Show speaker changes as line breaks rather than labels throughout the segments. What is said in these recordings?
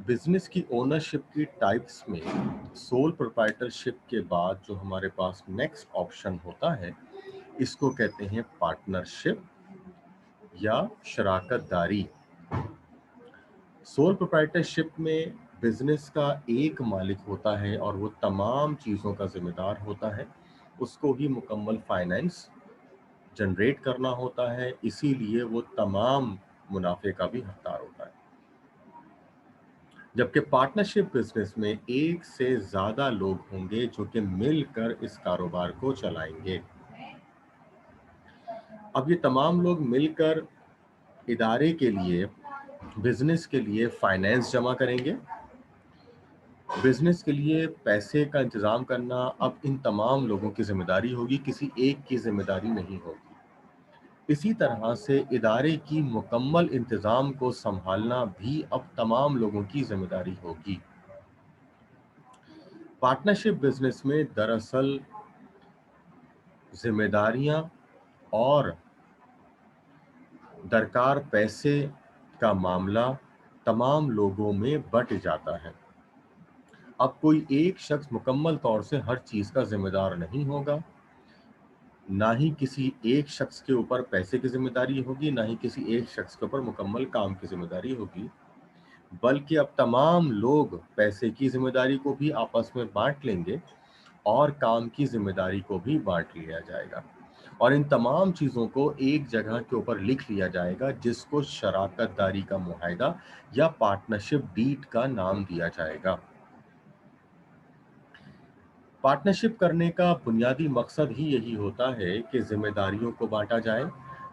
Business की ownership की types में सोल प्रोप्राइटरशिप के बाद जो हमारे पास नेक्स्ट ऑप्शन होता है, इसको कहते हैं पार्टनरशिप या शराकतदारी। सोल प्रोप्राइटरशिप में बिजनेस का एक मालिक होता है और वो तमाम चीज़ों का जिम्मेदार होता है। उसको ही मुकम्मल फाइनेंस जनरेट करना होता है, इसीलिए वो तमाम मुनाफे का भी हकदार होता है। जबकि पार्टनरशिप बिजनेस में एक से ज्यादा लोग होंगे जो कि मिलकर इस कारोबार को चलाएंगे। अब ये तमाम लोग मिलकर इदारे के लिए, बिजनेस के लिए फाइनेंस जमा करेंगे। बिजनेस के लिए पैसे का इंतजाम करना अब इन तमाम लोगों की जिम्मेदारी होगी, किसी एक की जिम्मेदारी नहीं होगी। इसी तरह से इदारे की मुकम्मल इंतजाम को संभालना भी अब तमाम लोगों की जिम्मेदारी होगी। पार्टनरशिप बिजनेस में दरअसल जिम्मेदारियां और दरकार पैसे का मामला तमाम लोगों में बंट जाता है। अब कोई एक शख्स मुकम्मल तौर से हर चीज का जिम्मेदार नहीं होगा, ना ही किसी एक शख्स के ऊपर पैसे की जिम्मेदारी होगी, ना ही किसी एक शख्स के ऊपर मुकम्मल काम की जिम्मेदारी होगी, बल्कि अब तमाम लोग पैसे की जिम्मेदारी को भी आपस में बांट लेंगे और काम की जिम्मेदारी को भी बांट लिया जाएगा और इन तमाम चीजों को एक जगह के ऊपर लिख लिया जाएगा, जिसको शराकतदारी का मुआहदा या पार्टनरशिप डीड का नाम दिया जाएगा। पार्टनरशिप करने का बुनियादी मकसद ही यही होता है कि जिम्मेदारियों को बांटा जाए,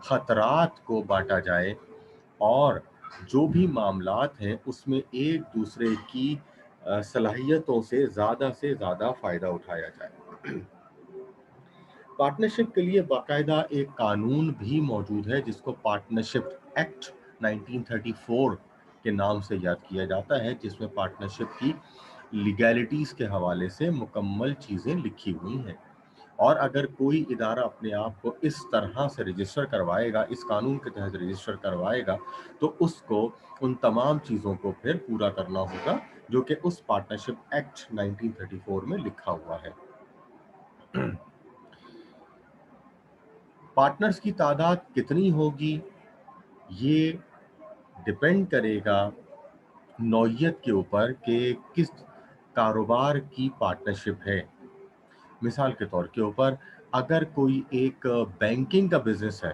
खतरात को बांटा जाए और जो भी मामलात हैं उसमें एक दूसरे की सलाहियतों से ज़्यादा फ़ायदा उठाया जाए। पार्टनरशिप के लिए बाकायदा एक कानून भी मौजूद है, जिसको पार्टनरशिप एक्ट 1934 के नाम से याद किया जाता है, जिसमें पार्टनरशिप की लीगैलिटीज़ के हवाले से मुकम्मल चीज़ें लिखी हुई हैं। और अगर कोई इदारा अपने आप को इस तरह से रजिस्टर करवाएगा, इस कानून के तहत रजिस्टर करवाएगा, तो उसको उन तमाम चीज़ों को फिर पूरा करना होगा जो कि उस पार्टनरशिप एक्ट 1934 में लिखा हुआ है। पार्टनर्स की तादाद कितनी होगी, ये डिपेंड करेगा नौइयत के ऊपर कि किस कारोबार की पार्टनरशिप है। मिसाल के तौर के ऊपर अगर कोई एक बैंकिंग का बिजनेस है,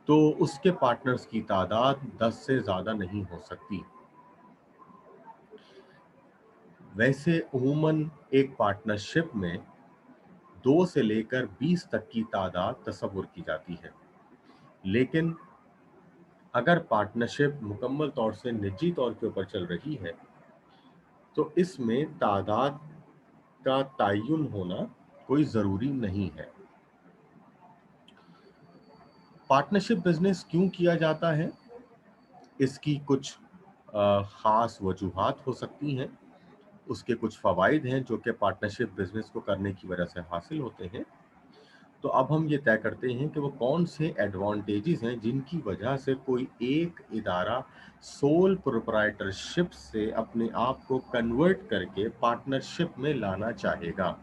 तो उसके पार्टनर्स की तादाद 10 से ज़्यादा नहीं हो सकती। वैसे अमूमन एक पार्टनरशिप में 2 से लेकर 20 तक की तादाद तसव्वुर की जाती है। लेकिन अगर पार्टनरशिप मुकम्मल तौर से निजी तौर के ऊपर चल रही है, तो इसमें तादाद का तयन होना कोई ज़रूरी नहीं है। पार्टनरशिप बिजनेस क्यों किया जाता है, इसकी कुछ ख़ास वजूहात हो सकती हैं। उसके कुछ फ़वाइद हैं जो कि पार्टनरशिप बिजनेस को करने की वजह से हासिल होते हैं। तो अब हम ये तय करते हैं कि वो कौन से एडवांटेजेस हैं जिनकी वजह से कोई एक इदारा सोल प्रोप्राइटरशिप से अपने आप को कन्वर्ट करके पार्टनरशिप में लाना चाहेगा।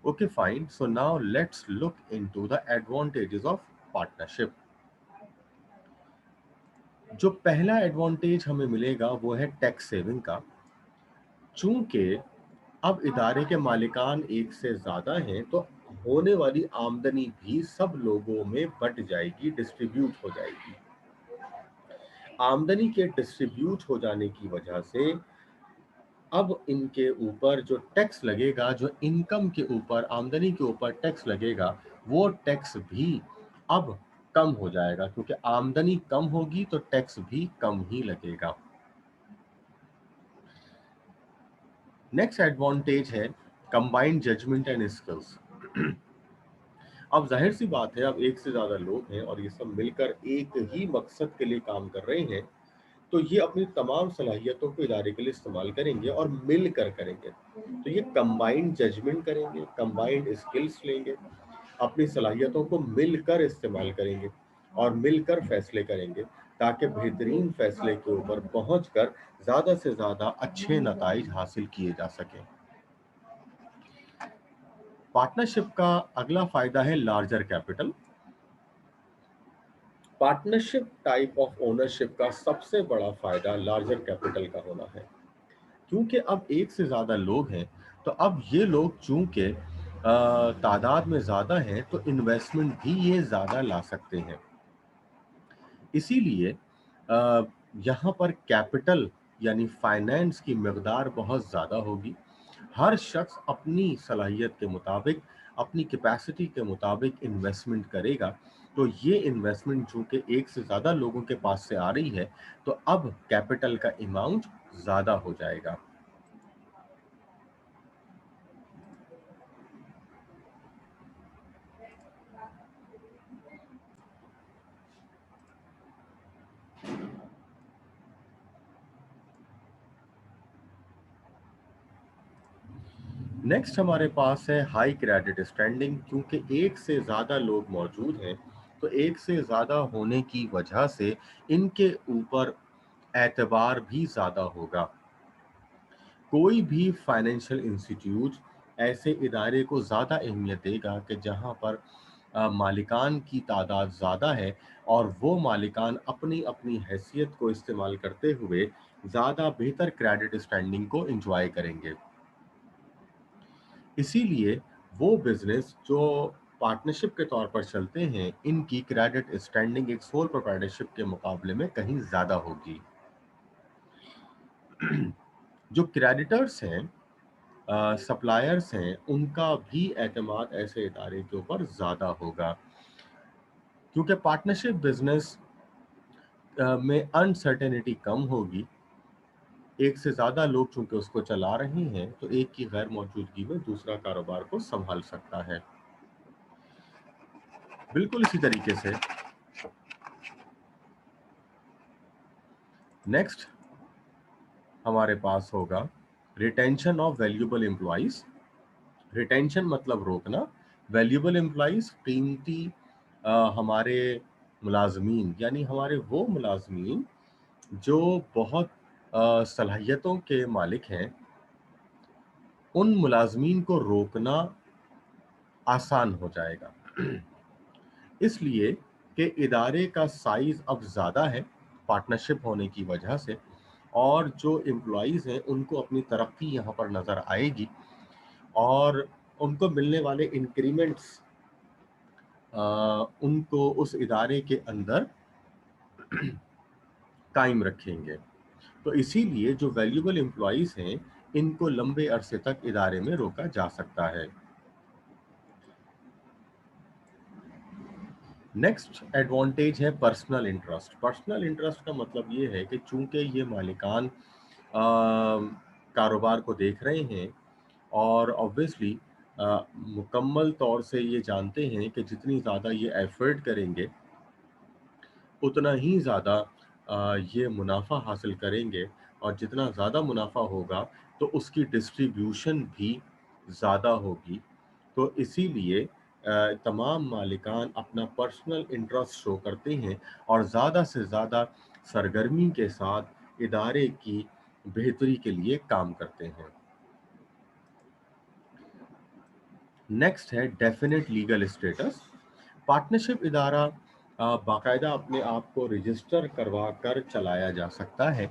Okay fine, so now let's look into the advantages of partnership. जो पहला एडवांटेज हमें मिलेगा वो है टैक्स सेविंग का। चूंकि अब इदारे के मालिकान एक से ज्यादा हैं, तो होने वाली आमदनी भी सब लोगों में बंट जाएगी, डिस्ट्रीब्यूट हो जाएगी। आमदनी के डिस्ट्रीब्यूट हो जाने की वजह से अब इनके ऊपर जो टैक्स लगेगा, जो इनकम के ऊपर, आमदनी के ऊपर टैक्स लगेगा, वो टैक्स भी अब कम हो जाएगा, क्योंकि आमदनी कम होगी तो टैक्स भी कम ही लगेगा। नेक्स्ट एडवांटेज है कंबाइंड जजमेंट एंड स्किल्स। अब जाहिर सी बात है, अब एक से ज्यादा लोग हैं और ये सब मिलकर एक ही मकसद के लिए काम कर रहे हैं, तो ये अपनी तमाम सलाहियतों को इदारे के लिए इस्तेमाल करेंगे और मिलकर करेंगे। तो ये कंबाइंड जजमेंट करेंगे, कंबाइंड स्किल्स लेंगे, अपनी सलाहियतों को मिलकर इस्तेमाल करेंगे और मिलकर फैसले करेंगे, ताकि बेहतरीन फैसले के ऊपर पहुंचकर ज़्यादा से ज़्यादा अच्छे नताइज हासिल किए जा सकें। पार्टनरशिप का अगला फ़ायदा है larger capital. Partnership type of ownership का सबसे बड़ा फ़ायदा लार्जर कैपिटल का होना है, क्योंकि अब एक से ज़्यादा लोग हैं, तो अब ये लोग चूंकि तादाद में ज़्यादा हैं, तो इन्वेस्टमेंट भी ये ज़्यादा ला सकते हैं। इसीलिए यहाँ पर कैपिटल यानी फाइनेंस की मकदार बहुत ज़्यादा होगी। हर शख्स अपनी सलाहियत के मुताबिक, अपनी कैपेसिटी के मुताबिक इन्वेस्टमेंट करेगा। तो ये इन्वेस्टमेंट चूंकि एक से ज़्यादा लोगों के पास से आ रही है, तो अब कैपिटल का अमाउंट ज़्यादा हो जाएगा। नेक्स्ट हमारे पास है हाई क्रेडिट स्टैंडिंग। क्योंकि एक से ज़्यादा लोग मौजूद हैं, तो एक से ज़्यादा होने की वजह से इनके ऊपर एतबार भी ज़्यादा होगा। कोई भी फाइनेंशियल इंस्टीट्यूट ऐसे इदारे को ज़्यादा अहमियत देगा कि जहाँ पर मालिकान की तादाद ज़्यादा है, और वो मालिकान अपनी अपनी हैसियत को इस्तेमाल करते हुए ज़्यादा बेहतर क्रेडिट स्टैंडिंग को इंजॉय करेंगे। इसीलिए वो बिजनेस जो पार्टनरशिप के तौर पर चलते हैं, इनकी क्रेडिट स्टैंडिंग एक सोल प्रोप्राइटरशिप के मुकाबले में कहीं ज़्यादा होगी। जो क्रेडिटर्स हैं, सप्लायर्स हैं, उनका भी एतमाद ऐसे इदारे के ऊपर ज़्यादा होगा, क्योंकि पार्टनरशिप बिजनेस में अनसर्टेनिटी कम होगी। एक से ज़्यादा लोग चूंकि उसको चला रहे हैं, तो एक की गैर मौजूदगी में दूसरा कारोबार को संभाल सकता है। बिल्कुल इसी तरीके से नेक्स्ट हमारे पास होगा retention of valuable employees. Retention मतलब रोकना, वैल्यूएबल एम्प्लॉइज कीमती हमारे मुलाजमीन, यानी हमारे वो मुलाजमीन जो बहुत सलाहियतों के मालिक हैं, उन मुलाजमीन को रोकना आसान हो जाएगा। इसलिए कि इदारे का साइज अब ज़्यादा है पार्टनरशिप होने की वजह से, और जो एम्प्लॉइज़ हैं उनको अपनी तरक्की यहाँ पर नज़र आएगी, और उनको मिलने वाले इंक्रीमेंट्स उनको उस इदारे के अंदर कायम रखेंगे। तो इसीलिए जो वैल्यूएबल एम्प्लॉइज़ हैं, इनको लंबे अरसे तक इदारे में रोका जा सकता है। नेक्स्ट एडवांटेज है पर्सनल इंटरेस्ट। पर्सनल इंटरेस्ट का मतलब ये है कि चूंकि ये मालिकान कारोबार को देख रहे हैं, और ऑब्वियसली मुकम्मल तौर से ये जानते हैं कि जितनी ज़्यादा ये एफर्ट करेंगे, उतना ही ज़्यादा ये मुनाफा हासिल करेंगे, और जितना ज़्यादा मुनाफा होगा तो उसकी डिस्ट्रीब्यूशन भी ज़्यादा होगी। तो इसीलिए तमाम मालिकान अपना पर्सनल इंटरेस्ट शो करते हैं, और ज़्यादा से ज़्यादा सरगर्मी के साथ इदारे की बेहतरी के लिए काम करते हैं। नेक्स्ट है डेफिनेट लीगल स्टेटस। पार्टनरशिप इदारा बाकायदा अपने आप को रजिस्टर करवा कर चलाया जा सकता है।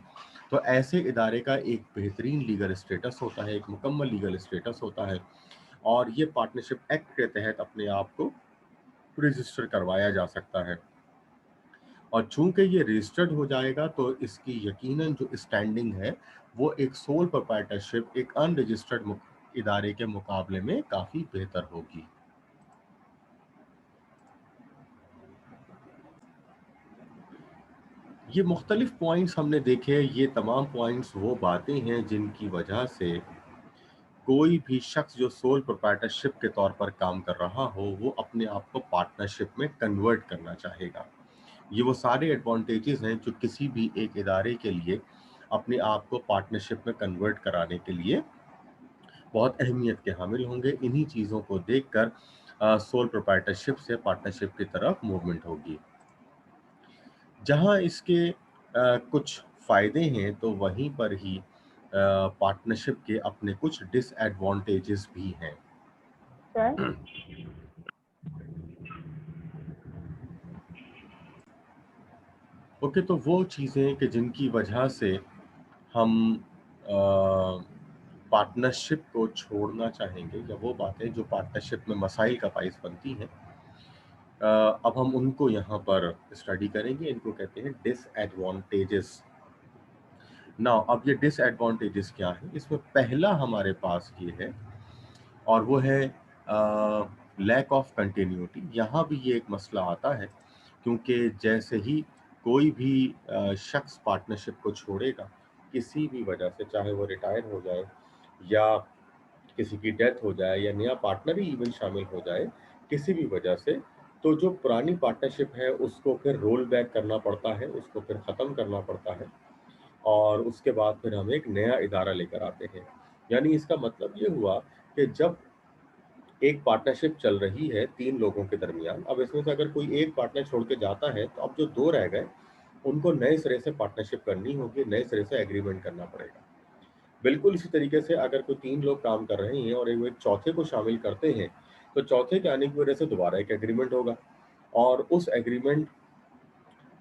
तो ऐसे इदारे का एक बेहतरीन लीगल स्टेटस होता है, एक मुकम्मल लीगल स्टेटस होता है, और ये पार्टनरशिप एक्ट के तहत अपने आप को रजिस्टर करवाया जा सकता है। और चूंकि ये रजिस्टर्ड हो जाएगा, तो इसकी यकीनन जो स्टैंडिंग है, वो एक सोल प्रोप्राइटरशिप, एक अनरजिस्टर्ड इदारे के मुकाबले में काफ़ी बेहतर होगी। ये मुख्तलिफ पॉइंट्स हमने देखे। ये तमाम पॉइंट्स वो बातें हैं जिनकी वजह से कोई भी शख्स जो सोल प्रोप्राइटरशिप के तौर पर काम कर रहा हो, वो अपने आप को पार्टनरशिप में कन्वर्ट करना चाहेगा। ये वो सारे एडवांटेजेस हैं जो किसी भी एक इदारे के लिए अपने आप को पार्टनरशिप में कन्वर्ट कराने के लिए बहुत अहमियत के हामिल होंगे। इन्हीं चीज़ों को देखकर सोल प्रोप्राइटरशिप से पार्टनरशिप की तरफ मूवमेंट होगी। जहाँ इसके कुछ फ़ायदे हैं तो वहीं पर ही पार्टनरशिप के अपने कुछ डिसएडवांटेजेस भी हैं।
सर।
ओके, तो वो चीज़ें कि जिनकी वजह से हम पार्टनरशिप को छोड़ना चाहेंगे, या वो बातें जो पार्टनरशिप में मसाइल का बाइस बनती हैं, अब हम उनको यहाँ पर स्टडी करेंगे। इनको कहते हैं डिसएडवांटेजेस। नाउ अब ये डिसएडवांटेजेस क्या है, इसमें पहला हमारे पास ये है, और वो है लैक ऑफ कंटिन्यूटी। यहाँ भी ये एक मसला आता है, क्योंकि जैसे ही कोई भी शख्स पार्टनरशिप को छोड़ेगा किसी भी वजह से, चाहे वो रिटायर हो जाए या किसी की डेथ हो जाए या नया पार्टनर ही इवन शामिल हो जाए किसी भी वजह से, तो जो पुरानी पार्टनरशिप है उसको फिर रोल बैक करना पड़ता है, उसको फिर ख़त्म करना पड़ता है, और उसके बाद फिर हम एक नया इदारा लेकर आते हैं। यानी इसका मतलब ये हुआ कि जब एक पार्टनरशिप चल रही है 3 लोगों के दरमियान, अब इसमें से अगर कोई एक पार्टनर छोड़ के जाता है तो अब जो 2 रह गए उनको नए सिरे से पार्टनरशिप करनी होगी, नए सिरे से एग्रीमेंट करना पड़ेगा। बिल्कुल इसी तरीके से अगर कोई 3 लोग काम कर रहे हैं और एक चौथे को शामिल करते हैं, तो चौथे के आने की वजह से दोबारा एक एग्रीमेंट होगा, और उस एग्रीमेंट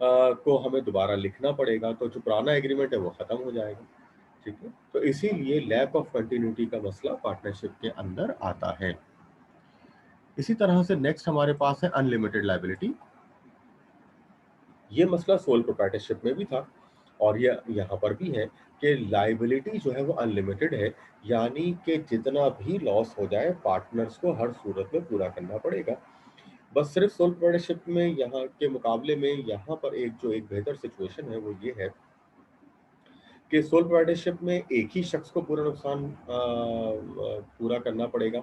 को हमें दोबारा लिखना पड़ेगा, तो जो पुराना एग्रीमेंट है वो ख़त्म हो जाएगा। ठीक है? तो इसीलिए लैक ऑफ कंटिन्यूटी का मसला पार्टनरशिप के अंदर आता है। इसी तरह से नेक्स्ट हमारे पास है अनलिमिटेड लायबिलिटी। ये मसला सोल प्रोप्राइटरशिप में भी था, और ये यहाँ पर भी है कि लायबिलिटी जो है वो अनलिमिटेड है, यानी कि जितना भी लॉस हो जाए पार्टनर्स को हर सूरत में पूरा करना पड़ेगा। बस सिर्फ सोल प्रोप्राइटरशिप में यहाँ के मुकाबले में यहाँ पर एक बेहतर सिचुएशन है वो ये है कि सोल प्रोप्राइटरशिप में एक ही शख्स को पूरा नुकसान पूरा करना पड़ेगा,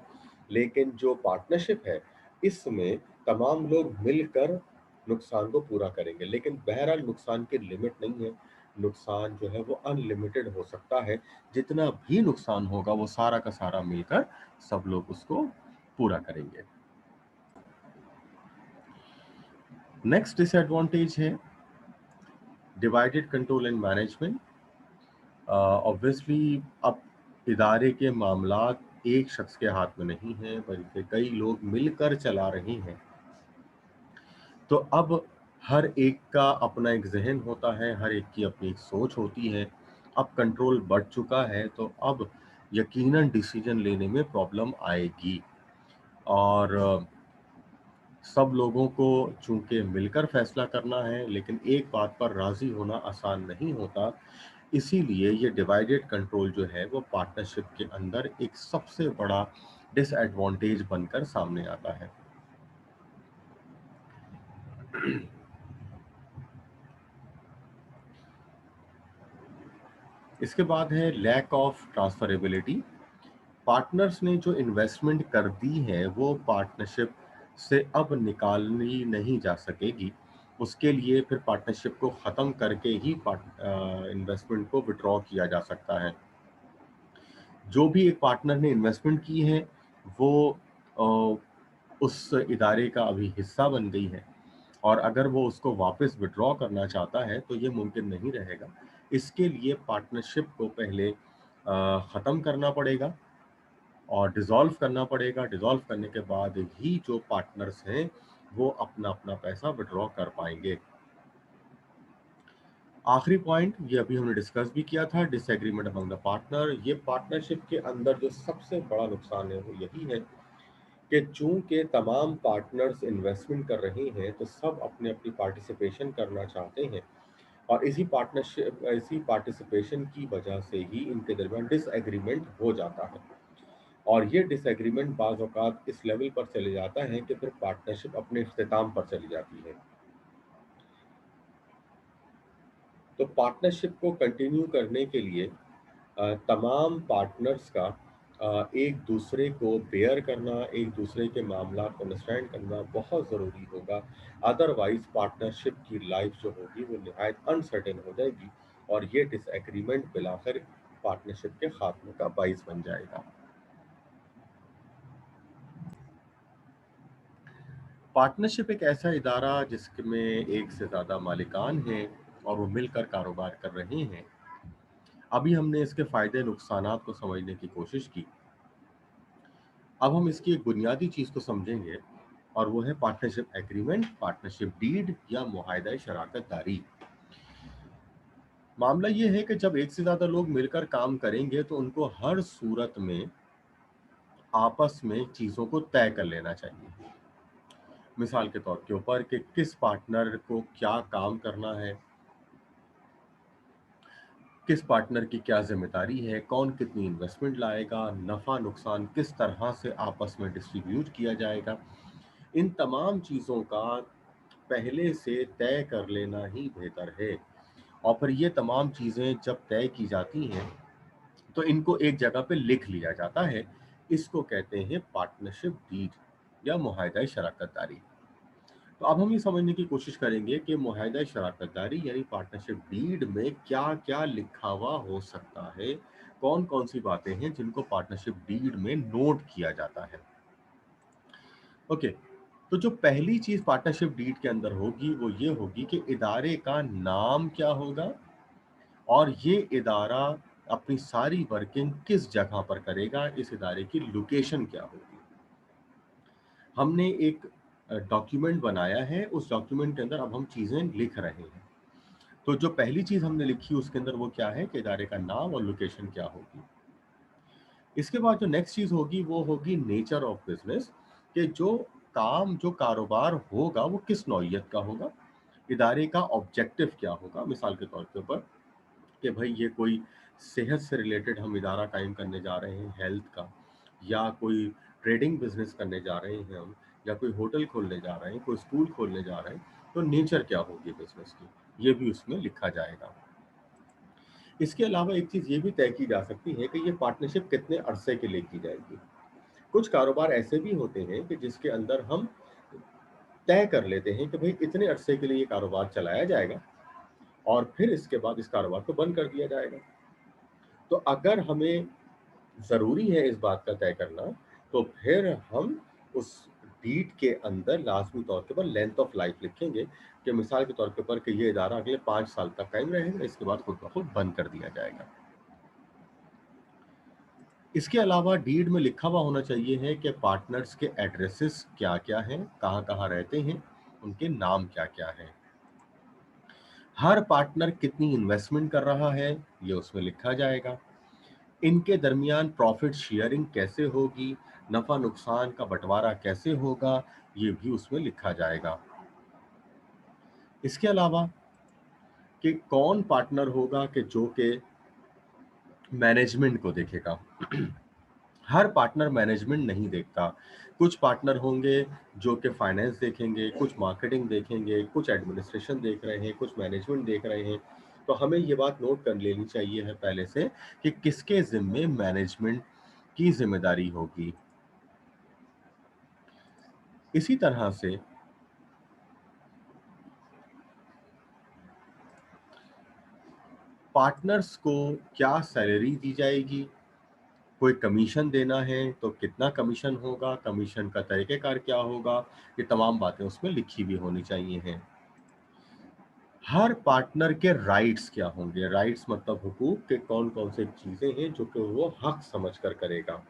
लेकिन जो पार्टनरशिप है इसमें तमाम लोग मिलकर नुकसान को पूरा करेंगे, लेकिन बहरहाल नुकसान की लिमिट नहीं है। नुकसान जो है वो अनलिमिटेड हो सकता है, जितना भी नुकसान होगा वो सारा का सारा मिलकर सब लोग उसको पूरा करेंगे। नेक्स्ट डिसएडवांटेज है divided control and management. Obviously अब इदारे के मामलात एक शख्स के हाथ में नहीं है, बल्कि कई लोग मिलकर चला रहे हैं, तो अब हर एक का अपना एक जहन होता है, हर एक की अपनी एक सोच होती है। अब कंट्रोल बढ़ चुका है, तो अब यकीनन डिसीजन लेने में प्रॉब्लम आएगी, और सब लोगों को चूंकि मिलकर फैसला करना है, लेकिन एक बात पर राजी होना आसान नहीं होता। इसीलिए ये डिवाइडेड कंट्रोल जो है वो पार्टनरशिप के अंदर एक सबसे बड़ा डिसएडवांटेज बनकर सामने आता है। इसके बाद है लैक ऑफ ट्रांसफरेबिलिटी। पार्टनर्स ने जो इन्वेस्टमेंट कर दी है वो पार्टनरशिप से अब निकालनी नहीं जा सकेगी। उसके लिए फिर पार्टनरशिप को ख़त्म करके ही इन्वेस्टमेंट को विड्रॉ किया जा सकता है। जो भी एक पार्टनर ने इन्वेस्टमेंट की है वो उस इदारे का अभी हिस्सा बन गई है, और अगर वो उसको वापस विड्रॉ करना चाहता है तो ये मुमकिन नहीं रहेगा। इसके लिए पार्टनरशिप को पहले ख़त्म करना पड़ेगा और डिज़ोल्व करना पड़ेगा। डिज़ोल्व करने के बाद ही जो पार्टनर्स हैं वो अपना अपना पैसा विड्रॉ कर पाएंगे। आखिरी पॉइंट ये अभी हमने डिस्कस भी किया था, डिसएग्रीमेंट अमंग द पार्टनर। ये पार्टनरशिप के अंदर जो सबसे बड़ा नुकसान है वो यही है कि चूंकि तमाम पार्टनर्स इन्वेस्टमेंट कर रहे हैं तो सब अपने अपनी पार्टिसिपेशन करना चाहते हैं, और इसी पार्टिसिपेशन की वजह से ही इनके दरमियान डिसएग्रीमेंट हो जाता है, और ये डिसएग्रीमेंट बाज़ औक़ात इस लेवल पर चले जाता है कि फिर पार्टनरशिप अपने इख्तिताम पर चली जाती है। तो पार्टनरशिप को कंटिन्यू करने के लिए तमाम पार्टनर्स का एक दूसरे को बेयर करना, एक दूसरे के मामला को अंडरस्टैंड करना बहुत ज़रूरी होगा। अदरवाइज पार्टनरशिप की लाइफ जो होगी वो निहायत अनसर्टेन हो जाएगी, और ये डिसएग्रीमेंट बिलाखिर पार्टनरशिप के खात्मे का बाइस बन जाएगा। पार्टनरशिप एक ऐसा इदारा जिसमें एक से ज़्यादा मालिकान हैं और वो मिलकर कारोबार कर रहे हैं। अभी हमने इसके फ़ायदे नुकसानात को समझने की कोशिश की। अब हम इसकी एक बुनियादी चीज़ को समझेंगे और वो है पार्टनरशिप एग्रीमेंट, पार्टनरशिप डीड या मुआहदा शराकत दारी। मामला ये है कि जब एक से ज़्यादा लोग मिलकर काम करेंगे तो उनको हर सूरत में आपस में चीज़ों को तय कर लेना चाहिए। मिसाल के तौर के ऊपर कि किस पार्टनर को क्या काम करना है, किस पार्टनर की क्या जिम्मेदारी है, कौन कितनी इन्वेस्टमेंट लाएगा, नफ़ा नुकसान किस तरह से आपस में डिस्ट्रीब्यूट किया जाएगा। इन तमाम चीज़ों का पहले से तय कर लेना ही बेहतर है। और फिर ये तमाम चीज़ें जब तय की जाती हैं तो इनको एक जगह पे लिख लिया जाता है। इसको कहते हैं पार्टनरशिप डीड या मुआहदा शराकत दारी। तो अब हम ये समझने की कोशिश करेंगे कि मुआहदा शराकत दारी यानी पार्टनरशिप डीड में क्या क्या लिखा हुआ हो सकता है, कौन कौन सी बातें हैं जिनको पार्टनरशिप डीड में नोट किया जाता है। ओके, तो जो पहली चीज पार्टनरशिप डीड के अंदर होगी वो ये होगी कि इदारे का नाम क्या होगा और ये इदारा अपनी सारी वर्किंग किस जगह पर करेगा, इस इदारे की लोकेशन क्या होगी। हमने एक डॉक्यूमेंट बनाया है, उस डॉक्यूमेंट के अंदर अब हम चीज़ें लिख रहे हैं। तो जो पहली चीज़ हमने लिखी उसके अंदर वो क्या है कि इदारे का नाम और लोकेशन क्या होगी। इसके बाद जो नेक्स्ट चीज़ होगी वो होगी नेचर ऑफ बिजनेस, कि जो काम जो कारोबार होगा वो किस नौइयत का होगा, इदारे का ऑब्जेक्टिव क्या होगा। मिसाल के तौर के ऊपर कि भाई ये कोई सेहत से रिलेटेड हम इदारा कायम करने जा रहे हैं, हेल्थ का, या कोई ट्रेडिंग बिजनेस करने जा रहे हैं हम, या कोई होटल खोलने जा रहे हैं, कोई स्कूल खोलने जा रहे हैं, तो नेचर क्या होगी बिजनेस की, ये भी उसमें लिखा जाएगा। इसके अलावा एक चीज़ ये भी तय की जा सकती है कि ये पार्टनरशिप कितने अरसे के लिए की जाएगी। कुछ कारोबार ऐसे भी होते हैं कि जिसके अंदर हम तय कर लेते हैं कि भाई इतने अरसे के लिए ये कारोबार चलाया जाएगा और फिर इसके बाद इस कारोबार को बंद कर दिया जाएगा। तो अगर हमें ज़रूरी है इस बात का तय करना, तो फिर हम उस डीड के अंदर लाज़मी तौर के ऊपर लेंथ ऑफ लाइफ लिखेंगे कि मिसाल के तौर के ऊपर कि ये इदारा अगले 5 साल तक कायम रहेगा, इसके बाद खुद ब खुद बंद कर दिया जाएगा। इसके अलावा डीड में लिखा हुआ होना चाहिए है कि पार्टनर्स के एड्रेसेस क्या-क्या हैं, कहाँ-कहाँ रहते हैं, उनके नाम क्या-क्या हैं। हर पार्टनर कितनी इन्वेस्टमेंट कर रहा है, ये उसमें लिखा जाएगा। इनके दरमियान प्रॉफिट शेयरिंग कैसे होगी, नफा नुकसान का बंटवारा कैसे होगा, ये भी उसमें लिखा जाएगा। इसके अलावा कि कौन पार्टनर होगा कि जो कि मैनेजमेंट को देखेगा। हर पार्टनर मैनेजमेंट नहीं देखता। कुछ पार्टनर होंगे जो कि फाइनेंस देखेंगे, कुछ मार्केटिंग देखेंगे, कुछ एडमिनिस्ट्रेशन देख रहे हैं, कुछ मैनेजमेंट देख रहे हैं। तो हमें ये बात नोट कर लेनी चाहिए है पहले से कि किसके ज़िम्मे मैनेजमेंट की ज़िम्मेदारी होगी। इसी तरह से पार्टनर्स को क्या सैलरी दी जाएगी, कोई कमीशन देना है तो कितना कमीशन होगा, कमीशन का तरीक़ेकार क्या होगा, ये तमाम बातें उसमें लिखी भी होनी चाहिए हैं। हर पार्टनर के राइट्स क्या होंगे, राइट्स मतलब हुकूक के कौन-कौन से चीज़ें हैं जो कि वो हक समझकर करेगा।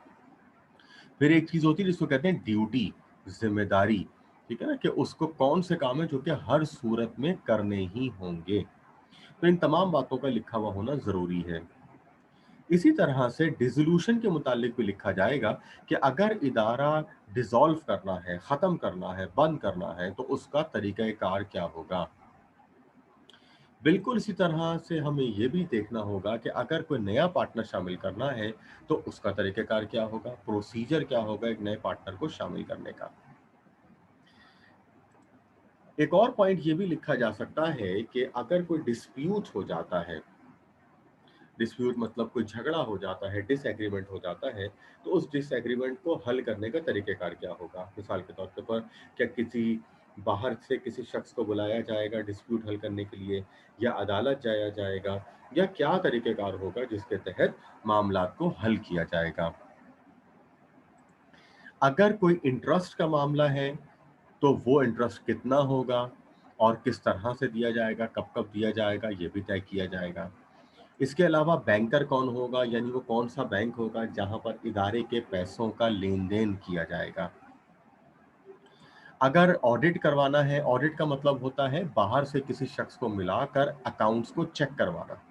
फिर एक चीज़ होती है जिसको कहते हैं ड्यूटी, ज़िम्मेदारी, ठीक है ना? कि उसको कौन से काम है जो कि हर सूरत में करने ही होंगे। तो इन तमाम बातों का लिखा हुआ होना ज़रूरी है। इसी तरह से डिसोल्यूशन के मुतालिक भी लिखा जाएगा कि अगर इदारा डिसॉल्व करना है, ख़त्म करना है, बंद करना है, तो उसका तरीक़ा-ए-कार क्या होगा। बिल्कुल इसी तरह से हमें ये भी देखना होगा कि अगर कोई नया पार्टनर शामिल करना है, तो उसका तरीक़ेकार क्या होगा, प्रोसीजर क्या होगा एक नए पार्टनर को शामिल करने का। एक और पॉइंट ये भी लिखा जा सकता है कि अगर कोई डिस्प्यूट हो जाता है, डिस्प्यूट मतलब कोई झगड़ा हो जाता है, डिसएग्रीमेंट हो जाता है, तो उस डिसएग्रीमेंट को हल करने का तरीक़ेकार क्या होगा। मिसाल के तौर पर क्या किसी बाहर से किसी शख्स को बुलाया जाएगा डिस्प्यूट हल करने के लिए, या अदालत जाया जाएगा, या क्या तरीक़ेकार होगा जिसके तहत मामलात को हल किया जाएगा। अगर कोई इंटरेस्ट का मामला है तो वो इंटरेस्ट कितना होगा और किस तरह से दिया जाएगा, कब कब दिया जाएगा, ये भी तय किया जाएगा। इसके अलावा बैंकर कौन होगा, यानी वो कौन सा बैंक होगा जहां पर इदारे के पैसों का लेन देन किया जाएगा। अगर ऑडिट करवाना है, ऑडिट का मतलब होता है बाहर से किसी शख्स को मिलाकर अकाउंट्स को चेक करवाना।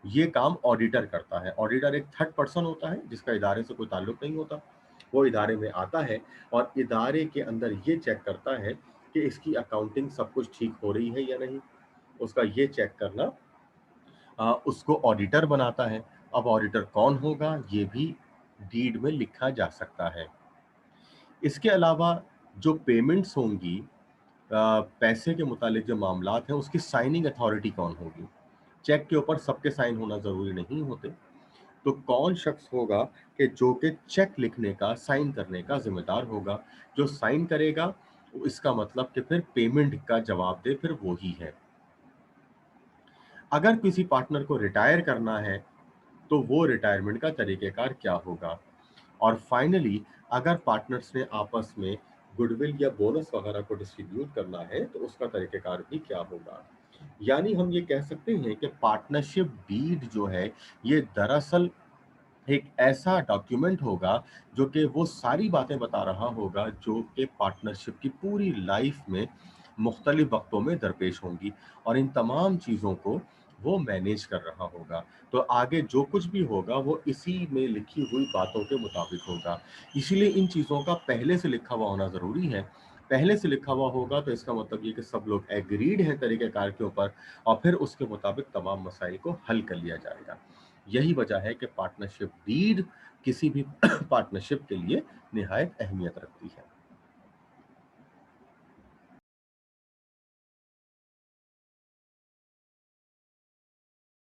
ये काम ऑडिटर करता है। ऑडिटर एक थर्ड पर्सन होता है जिसका इदारे से कोई ताल्लुक नहीं होता। वो इदारे में आता है और इदारे के अंदर ये चेक करता है कि इसकी अकाउंटिंग सब कुछ ठीक हो रही है या नहीं। उसका ये चेक करना उसको ऑडिटर बनाता है। अब ऑडिटर कौन होगा ये भी डीड में लिखा जा सकता है। इसके अलावा जो पेमेंट्स होंगी, पैसे के मुतालिक जो मामलात हैं, उसकी साइनिंग अथॉरिटी कौन होगी। चेक के ऊपर सबके साइन होना ज़रूरी नहीं होते। तो कौन शख्स होगा कि जो कि चेक लिखने का, साइन करने का ज़िम्मेदार होगा। जो साइन करेगा, इसका मतलब कि फिर पेमेंट का जवाब दे फिर वो ही है। अगर किसी पार्टनर को रिटायर करना है, तो वो रिटायरमेंट का तरीक़ेकार क्या होगा? और फाइनली अगर पार्टनर्स ने आपस में गुडविल या बोनस वगैरह को डिस्ट्रीब्यूट करना है, तो उसका तरीक़ेकार भी क्या होगा? यानी हम ये कह सकते हैं कि पार्टनरशिप डीड जो है, ये दरअसल एक ऐसा डॉक्यूमेंट होगा जो कि वो सारी बातें बता रहा होगा जो कि पार्टनरशिप की पूरी लाइफ में मुख्तलिफ वक्तों में दरपेश होंगी, और इन तमाम चीज़ों को वो मैनेज कर रहा होगा। तो आगे जो कुछ भी होगा वो इसी में लिखी हुई बातों के मुताबिक होगा। इसीलिए इन चीज़ों का पहले से लिखा हुआ होना ज़रूरी है। पहले से लिखा हुआ होगा तो इसका मतलब ये कि सब लोग एग्रीड हैं तरीक़ेकार के ऊपर, और फिर उसके मुताबिक तमाम मसाइल को हल कर लिया जाएगा। यही वजह है कि पार्टनरशिप डीड किसी भी पार्टनरशिप के लिए निहायत अहमियत रखती है।